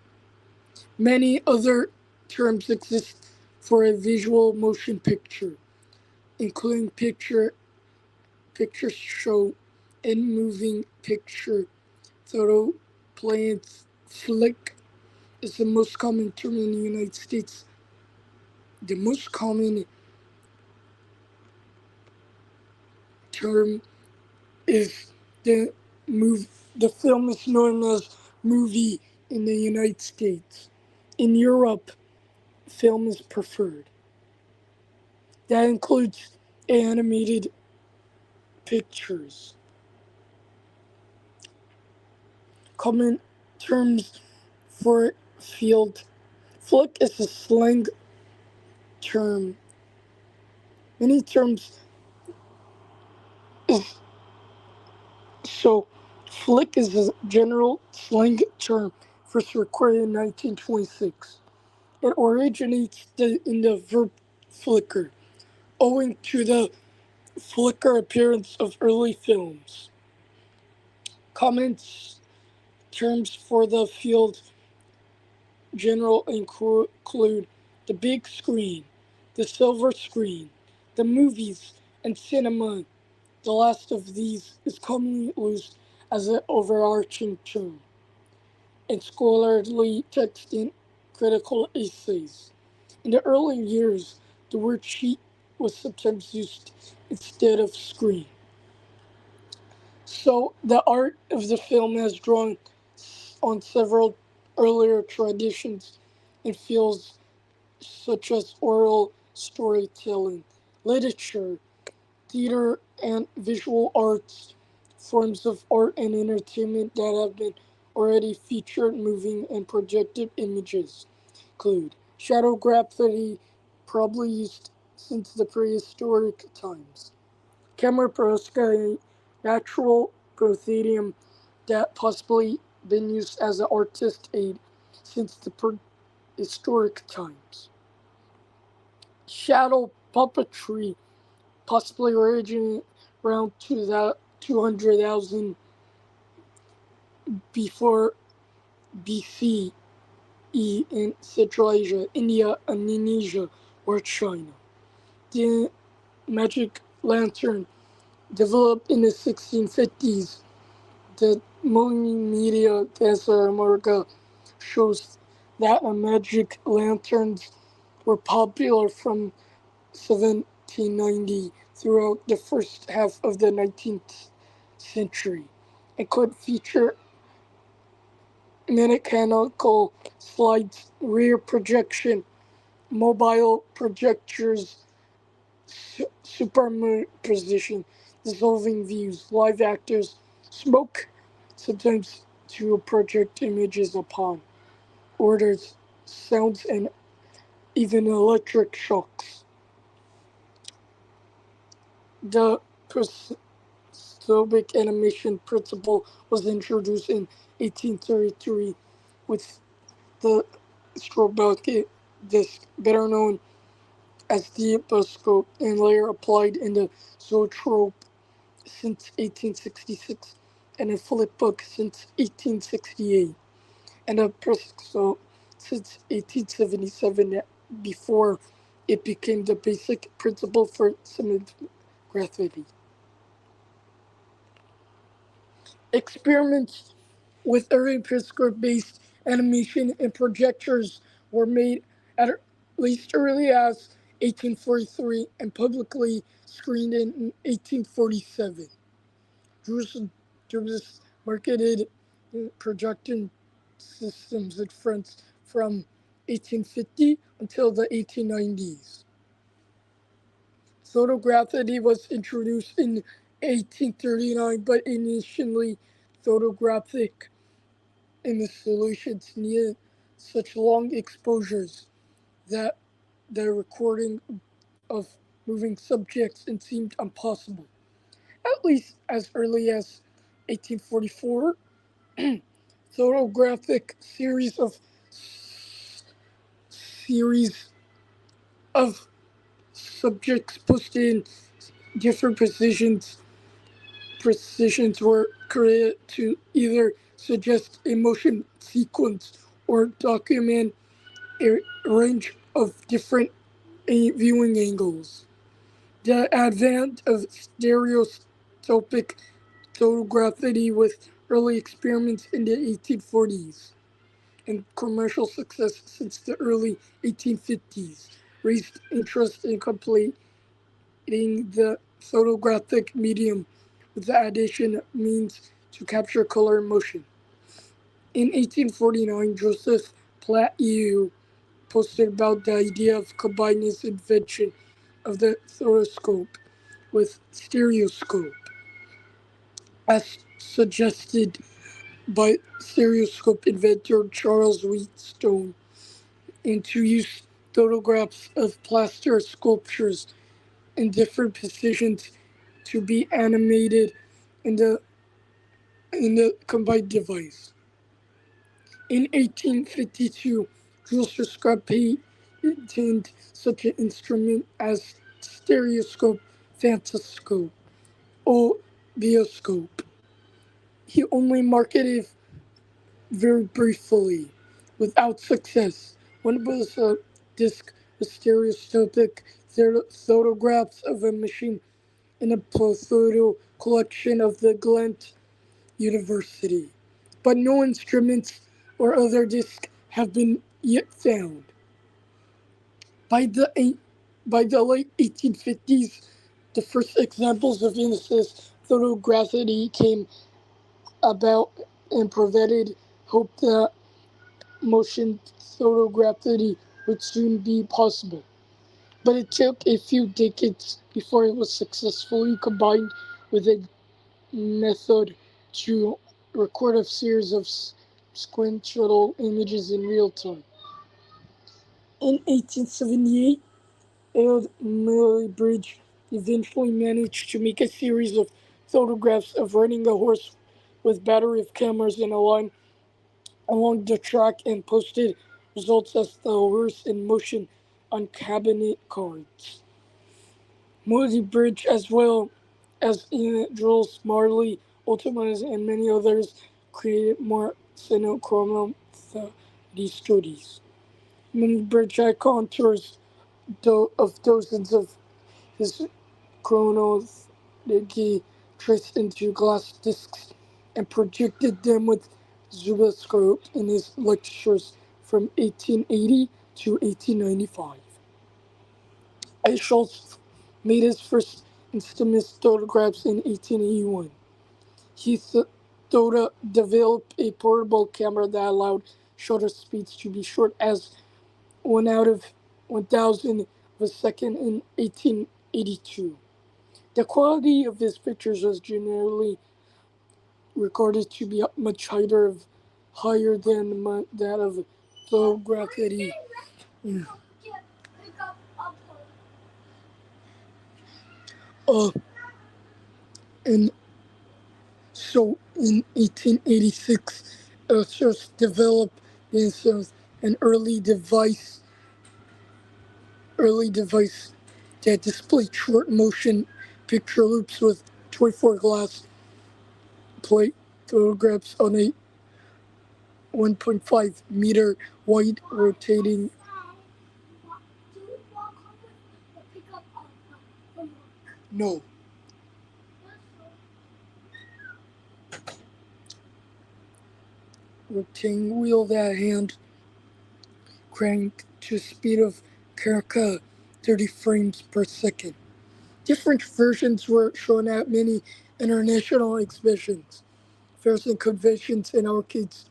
Many other terms exist for a visual motion picture, including picture show and moving picture. Photo play and flick is the most common term in the United States. The most common term is the move. The film is known as movie in the United States. In Europe, film is preferred. That includes animated pictures. Common terms for field. Flick is a slang term. Many terms is so flick is a general slang term first recorded in 1926. It originates in the verb flicker, owing to the flicker appearance of early films. Common terms for the field general include the big screen, the silver screen, the movies, and cinema. The last of these is commonly used as an overarching term in scholarly text and critical essays. In the early years, the word sheet was sometimes used instead of screen. So the art of the film has drawn on several earlier traditions in fields such as oral storytelling, literature, theater, and visual arts, forms of art and entertainment that have been already featured moving and projected images include shadowgraphy, probably used since the prehistoric times. Camera prosca, natural prothedium that possibly been used as an artist aid since the prehistoric times. Shadow puppetry, possibly originating around 200,000 before BCE in Central Asia, India, Indonesia, or China. The magic lantern developed in the 1650s. The multimedia America shows that magic lanterns were popular from 1790 throughout the first half of the 19th century. It could feature mechanical slides, rear projection, mobile projectors, superposition, dissolving views, live actors, smoke, sometimes to project images upon orders, sounds, and even electric shocks. The prosthetic animation principle was introduced in 1833 with the stroboscope disc, better known as the Boscope, and later applied in the zoetrope since 1866 and a flip book since 1868 and a Persco since 1877 before it became the basic principle for cinematography. Experiments with early Persco-based animation and projectors were made at least early as 1843 and publicly screened in 1847. Juris marketed projection systems in France from 1850 until the 1890s. Photography was introduced in 1839, but initially photographic installations needed such long exposures that the recording of moving subjects seemed impossible. At least as early as 1844, photographic series of subjects pushed in different precisions were created to either suggest a motion sequence or document a range of different viewing angles. The advent of stereoscopic photography with early experiments in the 1840s and commercial success since the early 1850s raised interest in completing the photographic medium with the addition means to capture color and motion. In 1849, Joseph Platt posted about the idea of combining his invention of the thoroscope with stereoscope, as suggested by stereoscope inventor Charles Wheatstone, and to use photographs of plaster sculptures in different positions to be animated in the combined device. In 1852, Jules Scott patented such an instrument as stereoscope phantascope or bioscope. He only marketed very briefly, without success. One was a disc with stereoscopic photographs of a machine in a photo collection of the Glent University, but no instruments or other discs have been yet found. By the by the late 1850s, the first examples of Venus's photography came about and provided hope that motion photography would soon be possible. But it took a few decades before it was successfully combined with a method to record a series of sequential images in real time. In 1878, Aylmer Bridge eventually managed to make a series of photographs of riding a horse with battery of cameras in a line along the track and posted results as the horse in motion on cabinet cards. Moody Bridge, as well as Jules Marley, Ultimas, and many others, created more synchronous studies. Many bridge contours of dozens of his chronos that he traced into glass discs and projected them with Zubascope in his lectures from 1880 to 1895. Schultz made his first instrument photographs in 1881. He developed a portable camera that allowed shutter speeds to be short as 1 out of 1,000 of a second in 1882. The quality of his pictures was generally recorded to be much higher than that of photography. Uh, and so in 1886, Elshurst developed themselves an early device that displayed short motion picture loops with 24 glass plate photographs on a 1.5-meter wide rotating no rotating wheel that hand cranked to a speed of circa 30 frames per second. Different versions were shown at many international exhibitions, fairs and conventions and arcades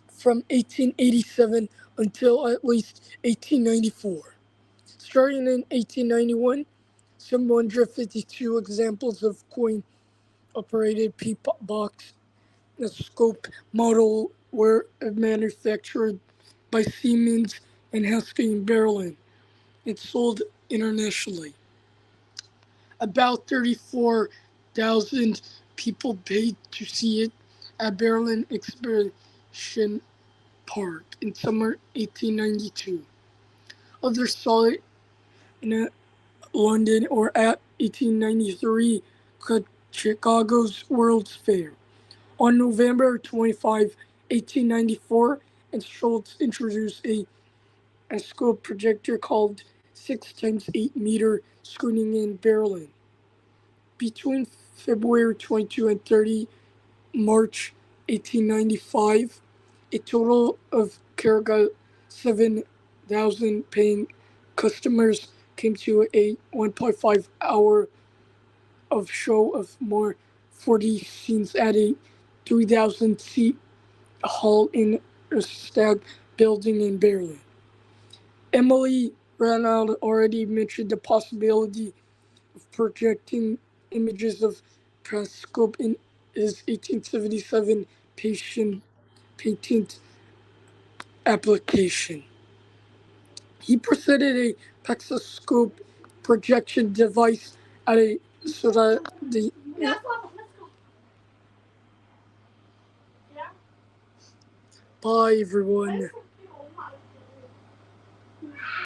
from 1887 until at least 1894. Starting in 1891, some 152 examples of coin-operated box scope model were manufactured by Siemens and Heskey in Berlin and sold internationally. About 34,000 people paid to see it at Berlin Exhibition Park in summer 1892. Others saw it in London or at 1893 Chicago's World's Fair. On November 25, 1894, and Schultz introduced a scope projector called 6x8-meter screening in Berlin. Between February 22 and 30, March 1895, a total of circa 7,000 paying customers came to a 1.5 hour of show of more 40 scenes at a 3,000 seat hall in a Stag building in Berlin. Emily Renaud already mentioned the possibility of projecting images of Pascope in his 1877 patent application. He presented a Pexoscope projection device at a so that the Bye everyone.